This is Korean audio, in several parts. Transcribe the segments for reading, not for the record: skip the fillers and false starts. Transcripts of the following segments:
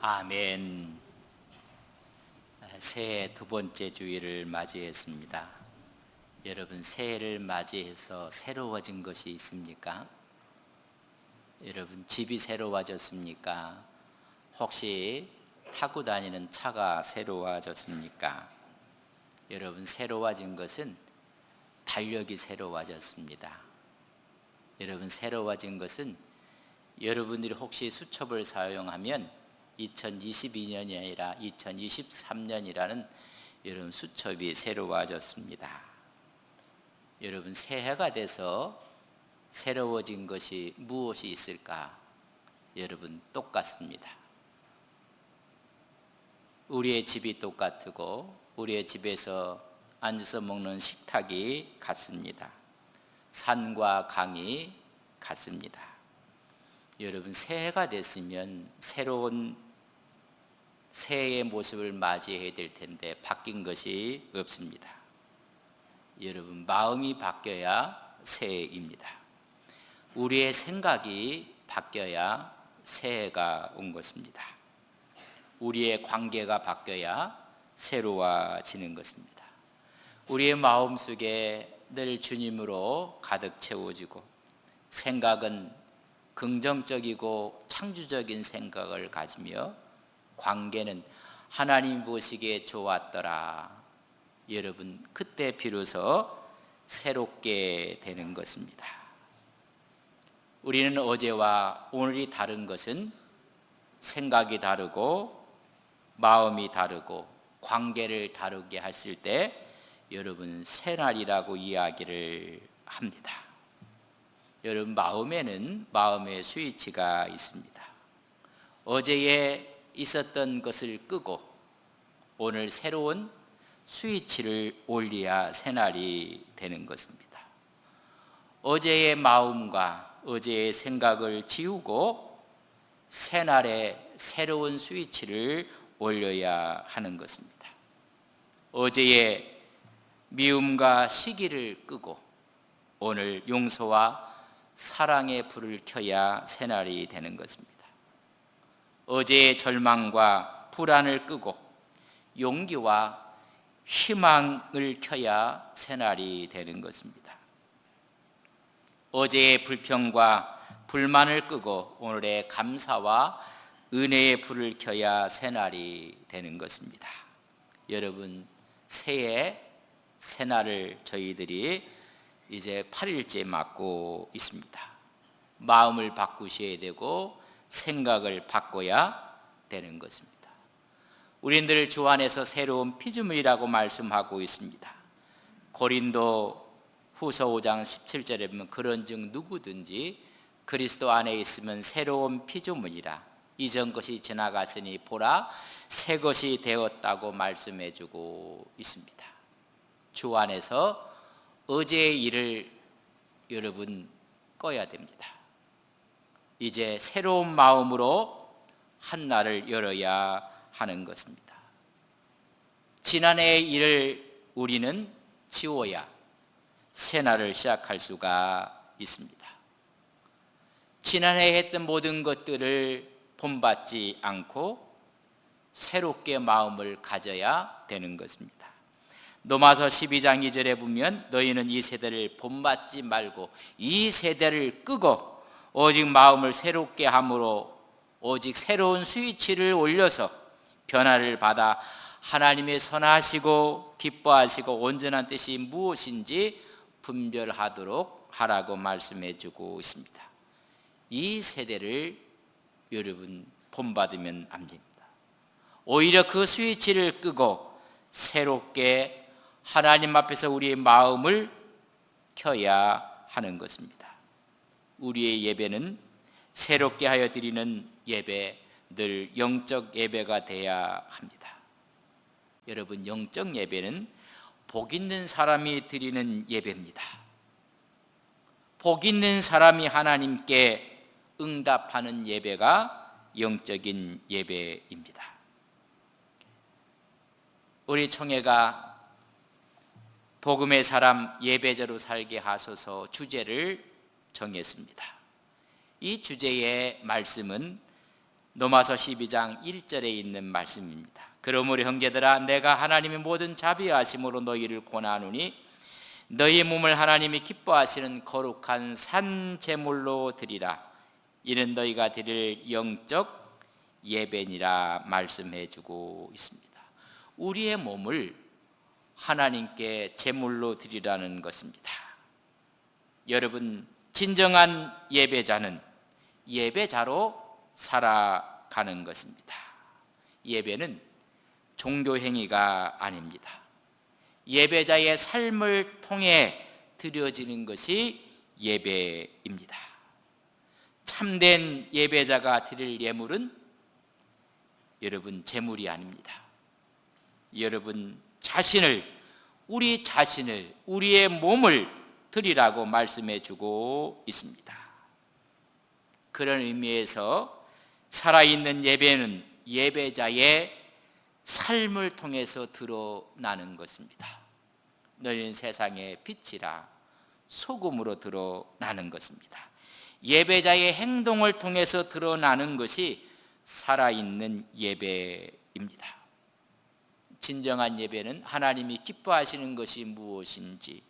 아멘. 새해 두 번째 주일을 맞이했습니다. 여러분, 새해를 맞이해서 새로워진 것이 있습니까? 여러분, 집이 새로워졌습니까? 혹시 타고 다니는 차가 새로워졌습니까? 여러분, 새로워진 것은 달력이 새로워졌습니다. 여러분, 새로워진 것은 여러분들이 혹시 수첩을 사용하면 2022년이 아니라 2023년이라는 여러분 수첩이 새로워졌습니다. 여러분, 새해가 돼서 새로워진 것이 무엇이 있을까? 여러분, 똑같습니다. 우리의 집이 똑같고 우리의 집에서 앉아서 먹는 식탁이 같습니다. 산과 강이 같습니다. 여러분, 새해가 됐으면 새로운 새해의 모습을 맞이해야 될 텐데 바뀐 것이 없습니다. 여러분, 마음이 바뀌어야 새해입니다. 우리의 생각이 바뀌어야 새해가 온 것입니다. 우리의 관계가 바뀌어야 새로워지는 것입니다. 우리의 마음속에 늘 주님으로 가득 채워지고 생각은 긍정적이고 창조적인 생각을 가지며 관계는 하나님 보시기에 좋았더라. 여러분, 그때 비로소 새롭게 되는 것입니다. 우리는 어제와 오늘이 다른 것은 생각이 다르고 마음이 다르고 관계를 다르게 했을 때 여러분, 새날이라고 이야기를 합니다. 여러분, 마음에는 마음의 스위치가 있습니다. 어제에 있었던 것을 끄고 오늘 새로운 스위치를 올려야 새날이 되는 것입니다. 어제의 마음과 어제의 생각을 지우고 새날에 새로운 스위치를 올려야 하는 것입니다. 어제의 미움과 시기를 끄고 오늘 용서와 사랑의 불을 켜야 새날이 되는 것입니다. 어제의 절망과 불안을 끄고 용기와 희망을 켜야 새날이 되는 것입니다. 어제의 불평과 불만을 끄고 오늘의 감사와 은혜의 불을 켜야 새날이 되는 것입니다. 여러분, 새해 새날을 저희들이 이제 8일째 맞고 있습니다. 마음을 바꾸셔야 되고 생각을 바꿔야 되는 것입니다. 우리들 주 안에서 새로운 피조물이라고 말씀하고 있습니다. 고린도 후서 5장 17절에 보면 그런즉 누구든지 그리스도 안에 있으면 새로운 피조물이라 이전 것이 지나갔으니 보라 새 것이 되었다고 말씀해 주고 있습니다. 주 안에서 어제의 일을 여러분 꺼야 됩니다. 이제 새로운 마음으로 한 날을 열어야 하는 것입니다. 지난해의 일을 우리는 지워야 새 날을 시작할 수가 있습니다. 지난해에 했던 모든 것들을 본받지 않고 새롭게 마음을 가져야 되는 것입니다. 로마서 12장 2절에 보면 너희는 이 세대를 본받지 말고 이 세대를 끄고 오직 마음을 새롭게 함으로 오직 새로운 스위치를 올려서 변화를 받아 하나님의 선하시고 기뻐하시고 온전한 뜻이 무엇인지 분별하도록 하라고 말씀해 주고 있습니다. 이 세대를 여러분 본받으면 안 됩니다. 오히려 그 스위치를 끄고 새롭게 하나님 앞에서 우리의 마음을 켜야 하는 것입니다. 우리의 예배는 새롭게 하여 드리는 예배, 늘 영적 예배가 되어야 합니다. 여러분, 영적 예배는 복 있는 사람이 드리는 예배입니다. 복 있는 사람이 하나님께 응답하는 예배가 영적인 예배입니다. 우리 총회가 복음의 사람 예배자로 살게 하소서 주제를 정했습니다. 이 주제의 말씀은 로마서 12장 1절에 있는 말씀입니다. 그러므로 형제들아, 내가 하나님의 모든 자비하심으로 너희를 권하노니 너희 몸을 하나님이 기뻐하시는 거룩한 산 제물로 드리라. 이는 너희가 드릴 영적 예배니라 말씀해 주고 있습니다. 우리의 몸을 하나님께 제물로 드리라는 것입니다. 여러분, 진정한 예배자는 예배자로 살아가는 것입니다. 예배는 종교 행위가 아닙니다. 예배자의 삶을 통해 드려지는 것이 예배입니다. 참된 예배자가 드릴 예물은 여러분 제물이 아닙니다. 여러분 자신을, 우리 자신을, 우리의 몸을 드리라고 말씀해 주고 있습니다. 그런 의미에서 살아있는 예배는 예배자의 삶을 통해서 드러나는 것입니다. 너희는 세상의 빛이라 소금으로 드러나는 것입니다. 예배자의 행동을 통해서 드러나는 것이 살아있는 예배입니다. 진정한 예배는 하나님이 기뻐하시는 것이 무엇인지,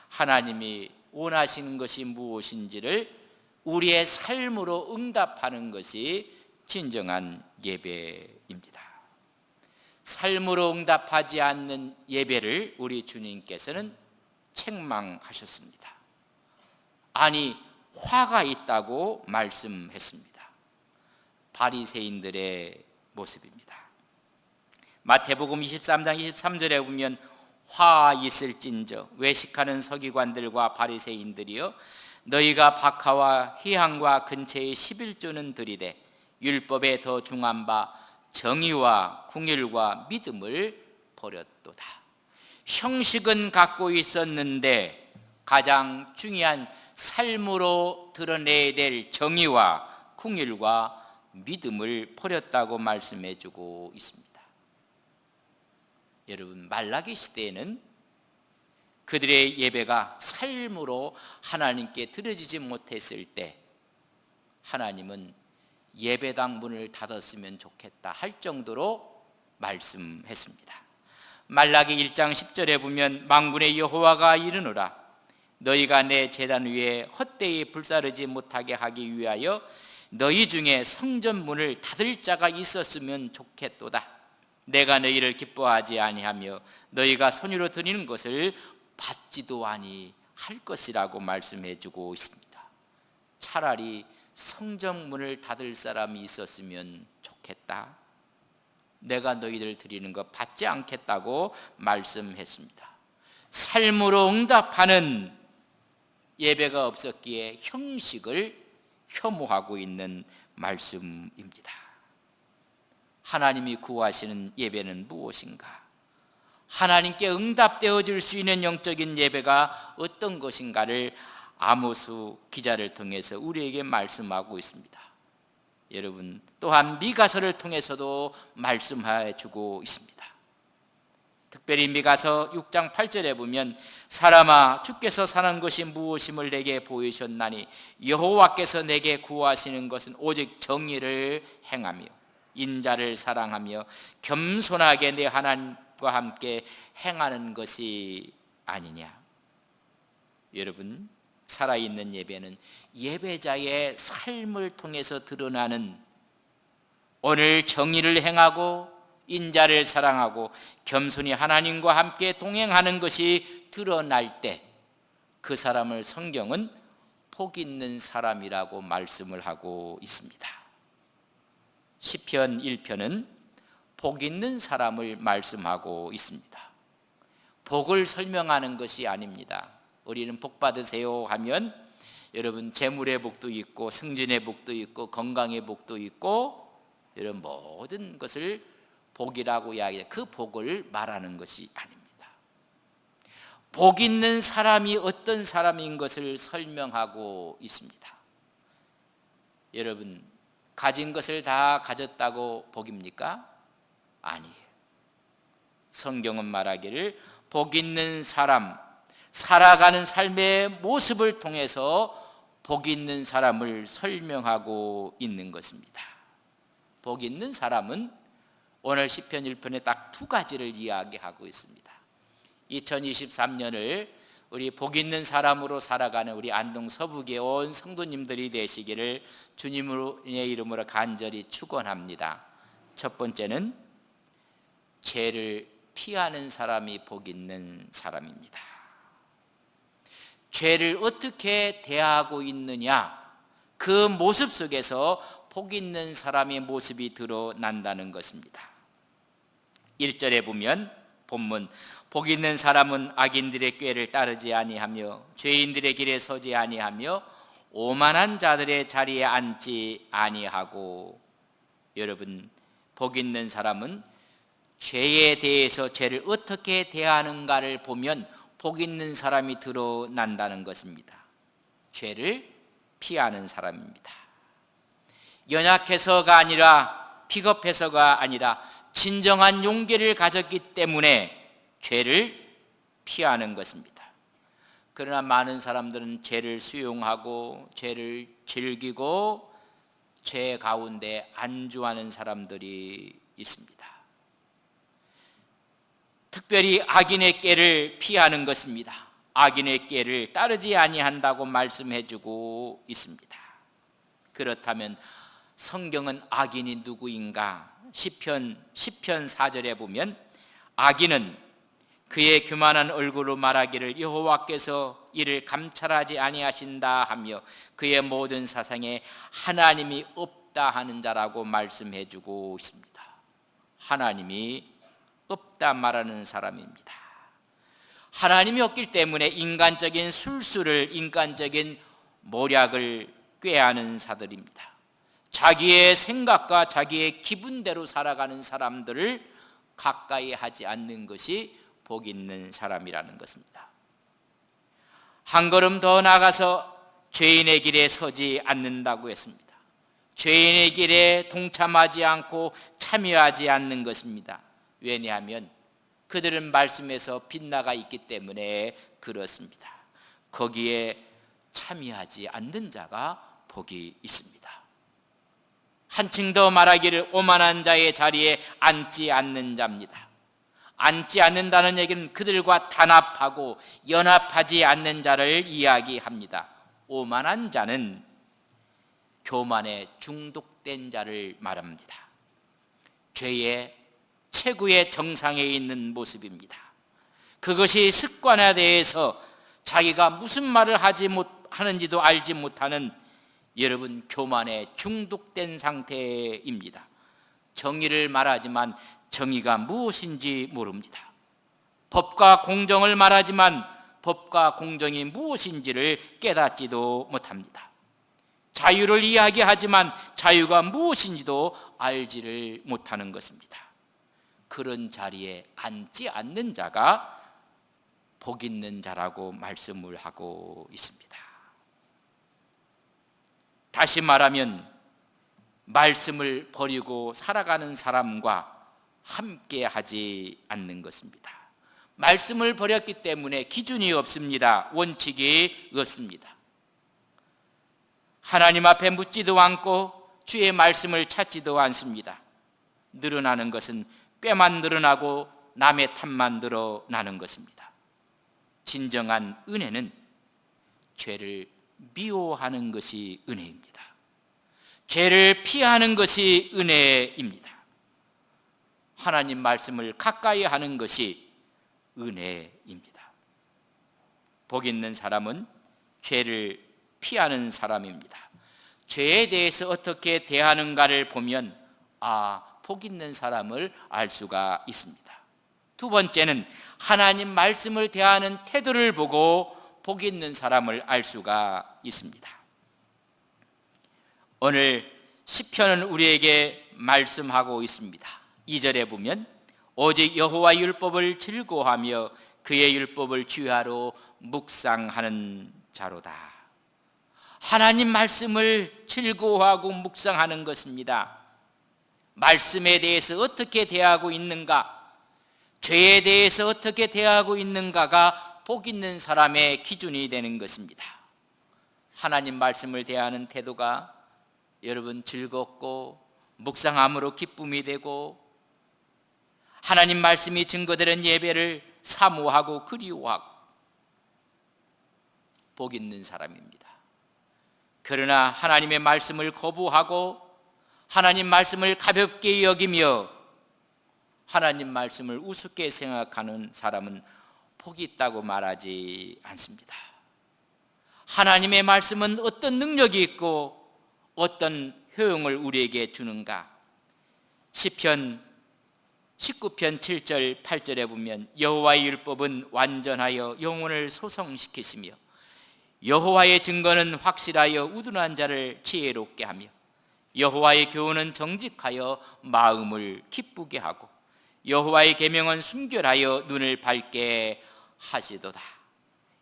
하나님이 원하시는 것이 무엇인지를 우리의 삶으로 응답하는 것이 진정한 예배입니다. 삶으로 응답하지 않는 예배를 우리 주님께서는 책망하셨습니다. 아니, 화가 있다고 말씀했습니다. 바리새인들의 모습입니다. 마태복음 23장 23절에 보면 화 있을진저 외식하는 서기관들과 바리새인들이여, 너희가 박하와 희향과 근처의 11조는 드리되 율법에 더 중한 바 정의와 궁율과 믿음을 버렸도다. 형식은 갖고 있었는데 가장 중요한 삶으로 드러내야 될 정의와 궁율과 믿음을 버렸다고 말씀해 주고 있습니다. 여러분, 말라기 시대에는 그들의 예배가 삶으로 하나님께 드려지지 못했을 때 하나님은 예배당 문을 닫았으면 좋겠다 할 정도로 말씀했습니다. 말라기 1장 10절에 보면 만군의 여호와가 이르노라, 너희가 내 제단 위에 헛되이 불사르지 못하게 하기 위하여 너희 중에 성전 문을 닫을 자가 있었으면 좋겠도다. 내가 너희를 기뻐하지 아니하며 너희가 손으로 드리는 것을 받지도 아니할 것이라고 말씀해 주고 있습니다. 차라리 성전 문을 닫을 사람이 있었으면 좋겠다. 내가 너희들 드리는 것 받지 않겠다고 말씀했습니다. 삶으로 응답하는 예배가 없었기에 형식을 혐오하고 있는 말씀입니다. 하나님이 구하시는 예배는 무엇인가? 하나님께 응답되어 줄 수 있는 영적인 예배가 어떤 것인가를 아모스 기자를 통해서 우리에게 말씀하고 있습니다. 여러분, 또한 미가서를 통해서도 말씀해 주고 있습니다. 특별히 미가서 6장 8절에 보면 사람아, 주께서 사는 것이 무엇임을 내게 보이셨나니 여호와께서 내게 구하시는 것은 오직 정의를 행하며 인자를 사랑하며 겸손하게 내 하나님과 함께 행하는 것이 아니냐. 여러분, 살아있는 예배는 예배자의 삶을 통해서 드러나는, 오늘 정의를 행하고 인자를 사랑하고 겸손히 하나님과 함께 동행하는 것이 드러날 때 그 사람을 성경은 복 있는 사람이라고 말씀을 하고 있습니다. 시편 1편은 복 있는 사람을 말씀하고 있습니다. 복을 설명하는 것이 아닙니다. 우리는 복 받으세요 하면 여러분 재물의 복도 있고 승진의 복도 있고 건강의 복도 있고 이런 모든 것을 복이라고 이야기해요. 그 복을 말하는 것이 아닙니다. 복 있는 사람이 어떤 사람인 것을 설명하고 있습니다. 여러분, 가진 것을 다 가졌다고 복입니까? 아니에요. 성경은 말하기를 복 있는 사람, 살아가는 삶의 모습을 통해서 복 있는 사람을 설명하고 있는 것입니다. 복 있는 사람은 오늘 시편 1편에 딱 두 가지를 이야기하고 있습니다. 2023년을 우리 복 있는 사람으로 살아가는 우리 안동 서북의 온 성도님들이 되시기를 주님의 이름으로 간절히 축원합니다. 첫 번째는 죄를 피하는 사람이 복 있는 사람입니다. 죄를 어떻게 대하고 있느냐, 그 모습 속에서 복 있는 사람의 모습이 드러난다는 것입니다. 1절에 보면 본문, 복 있는 사람은 악인들의 꾀를 따르지 아니하며 죄인들의 길에 서지 아니하며 오만한 자들의 자리에 앉지 아니하고. 여러분, 복 있는 사람은 죄에 대해서 죄를 어떻게 대하는가를 보면 복 있는 사람이 드러난다는 것입니다. 죄를 피하는 사람입니다. 연약해서가 아니라, 비겁해서가 아니라 진정한 용기를 가졌기 때문에 죄를 피하는 것입니다. 그러나 많은 사람들은 죄를 수용하고 죄를 즐기고 죄 가운데 안주하는 사람들이 있습니다. 특별히 악인의 꾀를 피하는 것입니다. 악인의 꾀를 따르지 아니한다고 말씀해주고 있습니다. 그렇다면 성경은 악인이 누구인가? 시편 4절에 보면 악인은 그의 교만한 얼굴로 말하기를 여호와께서 이를 감찰하지 아니하신다 하며 그의 모든 사상에 하나님이 없다 하는 자라고 말씀해주고 있습니다. 하나님이 없다 말하는 사람입니다. 하나님이 없기 때문에 인간적인 술수를, 인간적인 모략을 꾀하는 자들입니다. 자기의 생각과 자기의 기분대로 살아가는 사람들을 가까이 하지 않는 것이 복 있는 사람이라는 것입니다. 한 걸음 더 나가서 죄인의 길에 서지 않는다고 했습니다. 죄인의 길에 동참하지 않고 참여하지 않는 것입니다. 왜냐하면 그들은 말씀에서 빗나가 있기 때문에 그렇습니다. 거기에 참여하지 않는 자가 복이 있습니다. 한층 더 말하기를 오만한 자의 자리에 앉지 않는 자입니다. 앉지 않는다는 얘기는 그들과 단합하고 연합하지 않는 자를 이야기합니다. 오만한 자는 교만에 중독된 자를 말합니다. 죄의 최고의 정상에 있는 모습입니다. 그것이 습관화되어서 자기가 무슨 말을 하는지도 알지 못하는, 여러분, 교만에 중독된 상태입니다. 정의를 말하지만 정의가 무엇인지 모릅니다. 법과 공정을 말하지만 법과 공정이 무엇인지를 깨닫지도 못합니다. 자유를 이야기하지만 자유가 무엇인지도 알지를 못하는 것입니다. 그런 자리에 앉지 않는 자가 복 있는 자라고 말씀을 하고 있습니다. 다시 말하면 말씀을 버리고 살아가는 사람과 함께 하지 않는 것입니다. 말씀을 버렸기 때문에 기준이 없습니다. 원칙이 없습니다. 하나님 앞에 묻지도 않고 주의 말씀을 찾지도 않습니다. 늘어나는 것은 꾀만 늘어나고 남의 탓만 늘어나는 것입니다. 진정한 은혜는 죄를 미워하는 것이 은혜입니다. 죄를 피하는 것이 은혜입니다. 하나님 말씀을 가까이 하는 것이 은혜입니다. 복 있는 사람은 죄를 피하는 사람입니다. 죄에 대해서 어떻게 대하는가를 보면 복 있는 사람을 알 수가 있습니다. 두 번째는 하나님 말씀을 대하는 태도를 보고 복 있는 사람을 알 수가 있습니다. 오늘 시편은 우리에게 말씀하고 있습니다. 2절에 보면 오직 여호와 율법을 즐거워하며 그의 율법을 주야로 묵상하는 자로다. 하나님 말씀을 즐거워하고 묵상하는 것입니다. 말씀에 대해서 어떻게 대하고 있는가, 죄에 대해서 어떻게 대하고 있는가가 복 있는 사람의 기준이 되는 것입니다. 하나님 말씀을 대하는 태도가 여러분 즐겁고 묵상함으로 기쁨이 되고 하나님 말씀이 증거되는 예배를 사모하고 그리워하고 복 있는 사람입니다. 그러나 하나님의 말씀을 거부하고 하나님 말씀을 가볍게 여기며 하나님 말씀을 우습게 생각하는 사람은 복이 있다고 말하지 않습니다. 하나님의 말씀은 어떤 능력이 있고 어떤 효용을 우리에게 주는가? 시편 19편 7절 8절에 보면 여호와의 율법은 완전하여 영혼을 소성시키시며 여호와의 증거는 확실하여 우둔한 자를 지혜롭게 하며 여호와의 교훈은 정직하여 마음을 기쁘게 하고 여호와의 계명은 순결하여 눈을 밝게 하시도다.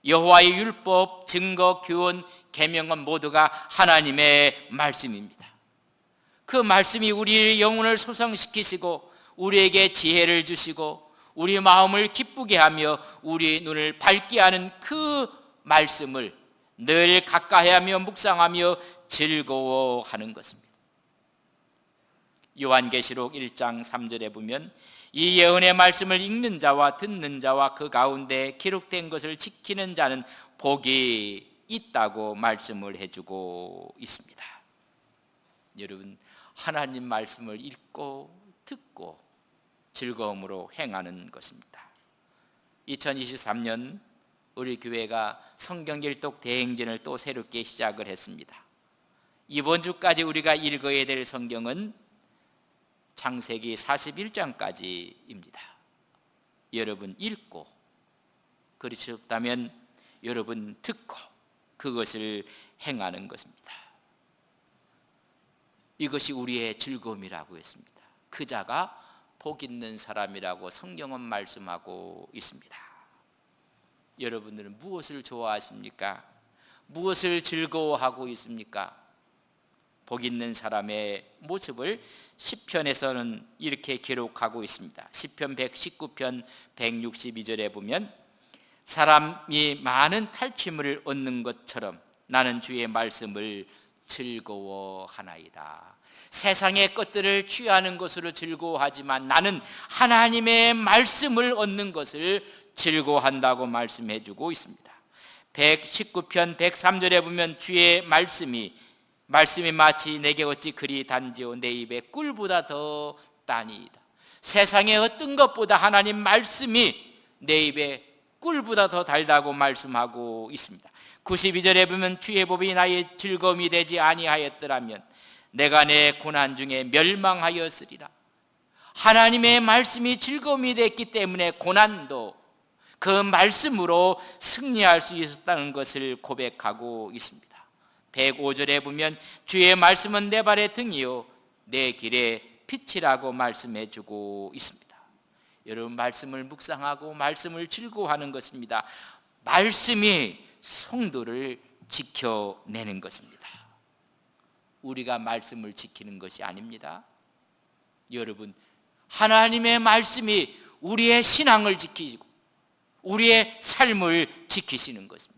여호와의 율법, 증거, 교훈, 계명은 모두가 하나님의 말씀입니다. 그 말씀이 우리의 영혼을 소성시키시고 우리에게 지혜를 주시고 우리 마음을 기쁘게 하며 우리 눈을 밝게 하는 그 말씀을 늘 가까이하며 묵상하며 즐거워하는 것입니다. 요한계시록 1장 3절에 보면 이 예언의 말씀을 읽는 자와 듣는 자와 그 가운데 기록된 것을 지키는 자는 복이 있다고 말씀을 해주고 있습니다. 여러분, 하나님 말씀을 읽고 듣고 즐거움으로 행하는 것입니다. 2023년 우리 교회가 성경 일독 대행진을 또 새롭게 시작을 했습니다. 이번 주까지 우리가 읽어야 될 성경은 창세기 41장까지입니다. 여러분 읽고, 그렇지 않다면 여러분 듣고 그것을 행하는 것입니다. 이것이 우리의 즐거움이라고 했습니다. 그 자가 복 있는 사람이라고 성경은 말씀하고 있습니다. 여러분들은 무엇을 좋아하십니까? 무엇을 즐거워하고 있습니까? 복 있는 사람의 모습을 시편에서는 이렇게 기록하고 있습니다. 시편 119편 162절에 보면 사람이 많은 탈취물을 얻는 것처럼 나는 주의 말씀을 즐거워하나이다. 세상의 것들을 취하는 것으로 즐거워하지만 나는 하나님의 말씀을 얻는 것을 즐거워한다고 말씀해 주고 있습니다. 119편 103절에 보면 주의 말씀이 마치 내게 어찌 그리 단지요 내 입에 꿀보다 더 따니이다. 세상의 어떤 것보다 하나님 말씀이 내 입에 꿀보다 더 달다고 말씀하고 있습니다. 92절에 보면 주의 법이 나의 즐거움이 되지 아니하였더라면 내가 내 고난 중에 멸망하였으리라. 하나님의 말씀이 즐거움이 됐기 때문에 고난도 그 말씀으로 승리할 수 있었다는 것을 고백하고 있습니다. 105절에 보면 주의 말씀은 내 발의 등이요 내 길의 빛이라고 말씀해 주고 있습니다. 여러분, 말씀을 묵상하고 말씀을 즐거워하는 것입니다. 말씀이 성도를 지켜내는 것입니다. 우리가 말씀을 지키는 것이 아닙니다. 여러분, 하나님의 말씀이 우리의 신앙을 지키고 우리의 삶을 지키시는 것입니다.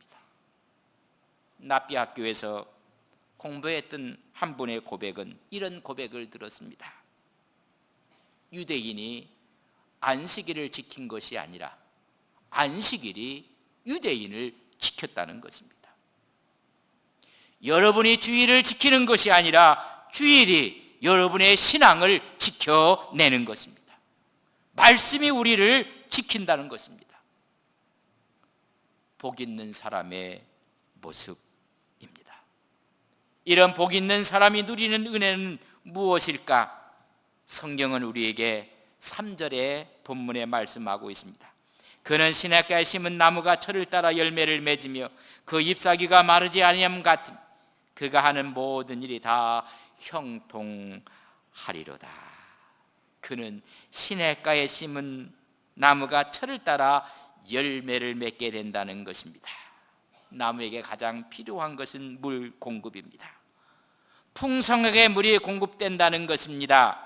나비학교에서 공부했던 한 분의 고백은 이런 고백을 들었습니다. 유대인이 안식일을 지킨 것이 아니라 안식일이 유대인을 지켰다는 것입니다. 여러분이 주일을 지키는 것이 아니라 주일이 여러분의 신앙을 지켜내는 것입니다. 말씀이 우리를 지킨다는 것입니다. 복 있는 사람의 모습입니다. 이런 복 있는 사람이 누리는 은혜는 무엇일까? 성경은 우리에게 3절의 본문에 말씀하고 있습니다. 그는 시냇가에 심은 나무가 철을 따라 열매를 맺으며 그 잎사귀가 마르지 아니함 같으니 그가 하는 모든 일이 다 형통하리로다. 그는 시냇가에 심은 나무가 철을 따라 열매를 맺게 된다는 것입니다. 나무에게 가장 필요한 것은 물 공급입니다. 풍성하게 물이 공급된다는 것입니다.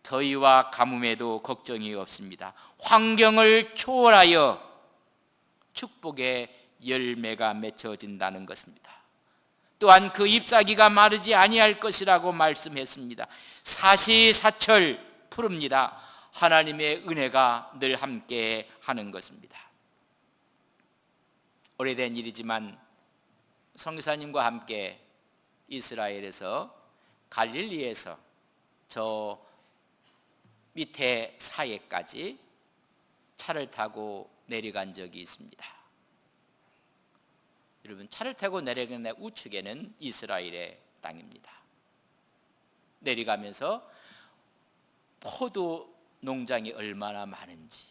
더위와 가뭄에도 걱정이 없습니다. 환경을 초월하여 축복의 열매가 맺혀진다는 것입니다. 또한 그 잎사귀가 마르지 아니할 것이라고 말씀했습니다. 사시사철 푸릅니다. 하나님의 은혜가 늘 함께 하는 것입니다. 오래된 일이지만 선교사님과 함께 이스라엘에서 갈릴리에서 저 밑에 사해까지 차를 타고 내려간 적이 있습니다. 여러분, 차를 타고 내려간 우측에는 이스라엘의 땅입니다. 내려가면서 포도 농장이 얼마나 많은지,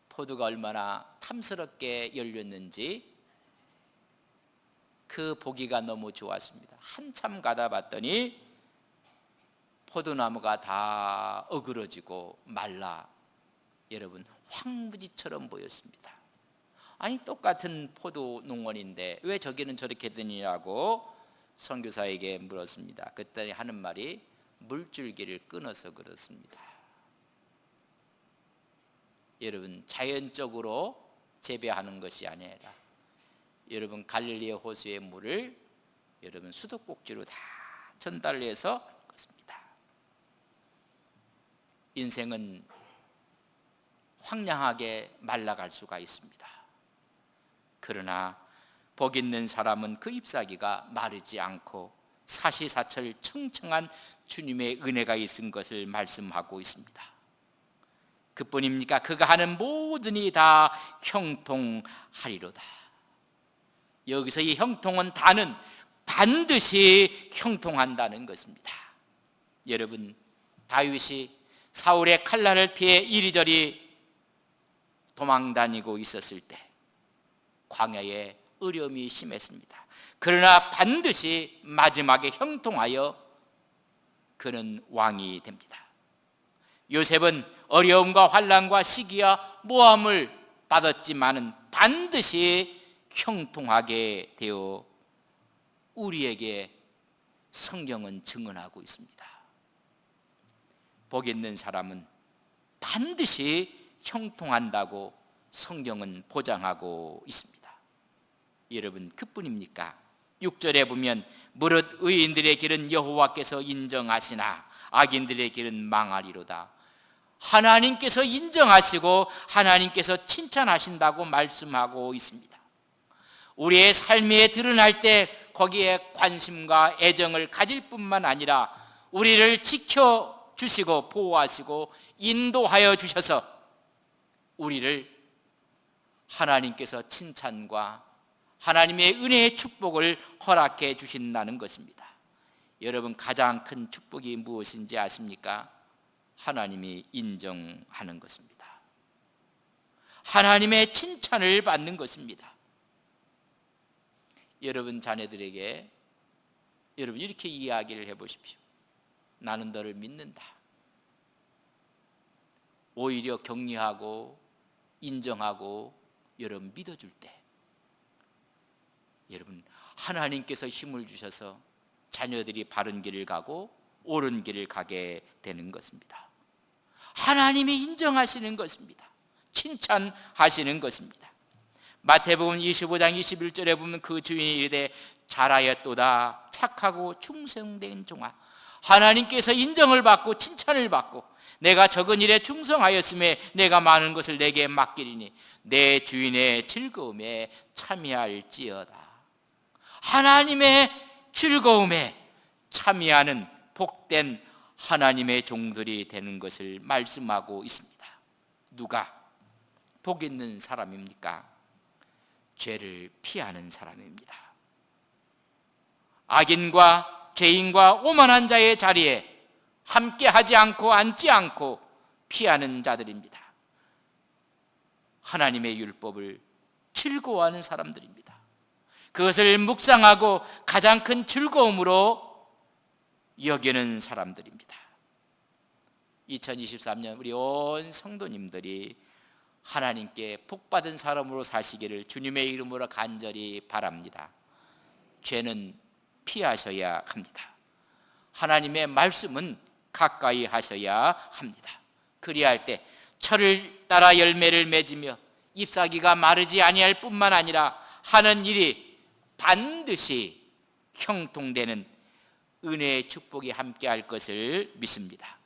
포도가 얼마나 탐스럽게 열렸는지 그 보기가 너무 좋았습니다. 한참 가다 봤더니 포도나무가 다 어그러지고 말라 여러분 황무지처럼 보였습니다. 아니, 똑같은 포도 농원인데 왜 저기는 저렇게 되느냐고 선교사에게 물었습니다. 그랬더니 하는 말이 물줄기를 끊어서 그렇습니다. 여러분, 자연적으로 재배하는 것이 아니라 여러분 갈릴리 호수의 물을 여러분 수도꼭지로 다 전달해서 그렇습니다. 인생은 황량하게 말라갈 수가 있습니다. 그러나 복 있는 사람은 그 잎사귀가 마르지 않고 사시사철 청청한 주님의 은혜가 있은 것을 말씀하고 있습니다. 그뿐입니까? 그가 하는 모든 일이 다 형통하리로다. 여기서 이 형통은 다는 반드시 형통한다는 것입니다. 여러분, 다윗이 사울의 칼날을 피해 이리저리 도망다니고 있었을 때 광야에 어려움이 심했습니다. 그러나 반드시 마지막에 형통하여 그는 왕이 됩니다. 요셉은 어려움과 환난과 시기와 모함을 받았지만은 반드시 형통하게 되어 우리에게 성경은 증언하고 있습니다. 복 있는 사람은 반드시 형통한다고 성경은 보장하고 있습니다. 여러분, 그뿐입니까? 6절에 보면 무릇 의인들의 길은 여호와께서 인정하시나 악인들의 길은 망하리로다. 하나님께서 인정하시고 하나님께서 칭찬하신다고 말씀하고 있습니다. 우리의 삶에 드러날 때 거기에 관심과 애정을 가질 뿐만 아니라 우리를 지켜주시고 보호하시고 인도하여 주셔서 우리를 하나님께서 칭찬과 하나님의 은혜의 축복을 허락해 주신다는 것입니다. 여러분, 가장 큰 축복이 무엇인지 아십니까? 하나님이 인정하는 것입니다. 하나님의 칭찬을 받는 것입니다. 여러분 자녀들에게 여러분 이렇게 이야기를 해보십시오. 나는 너를 믿는다. 오히려 격려하고 인정하고 여러분 믿어줄 때 여러분 하나님께서 힘을 주셔서 자녀들이 바른 길을 가고 옳은 길을 가게 되는 것입니다. 하나님이 인정하시는 것입니다. 칭찬하시는 것입니다. 마태복음 25장 21절에 보면 그 주인이 이르되 잘하였도다 착하고 충성된 종아. 하나님께서 인정을 받고 칭찬을 받고 내가 적은 일에 충성하였음에 내가 많은 것을 내게 맡기리니 내 주인의 즐거움에 참여할지어다. 하나님의 즐거움에 참여하는 복된 하나님의 종들이 되는 것을 말씀하고 있습니다. 누가 복 있는 사람입니까? 죄를 피하는 사람입니다. 악인과 죄인과 오만한 자의 자리에 함께 하지 않고 앉지 않고 피하는 자들입니다. 하나님의 율법을 즐거워하는 사람들입니다. 그것을 묵상하고 가장 큰 즐거움으로 여기는 사람들입니다. 2023년 우리 온 성도님들이 하나님께 복받은 사람으로 사시기를 주님의 이름으로 간절히 바랍니다. 죄는 피하셔야 합니다. 하나님의 말씀은 가까이 하셔야 합니다. 그리할 때 철을 따라 열매를 맺으며 잎사귀가 마르지 아니할 뿐만 아니라 하는 일이 반드시 형통되는 은혜의 축복이 함께할 것을 믿습니다.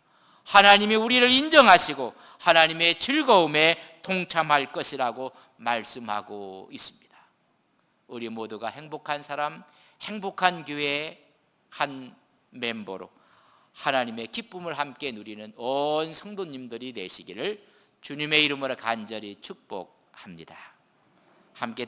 하나님이 우리를 인정하시고 하나님의 즐거움에 동참할 것이라고 말씀하고 있습니다. 우리 모두가 행복한 사람, 행복한 교회의 한 멤버로 하나님의 기쁨을 함께 누리는 온 성도님들이 되시기를 주님의 이름으로 간절히 축복합니다. 함께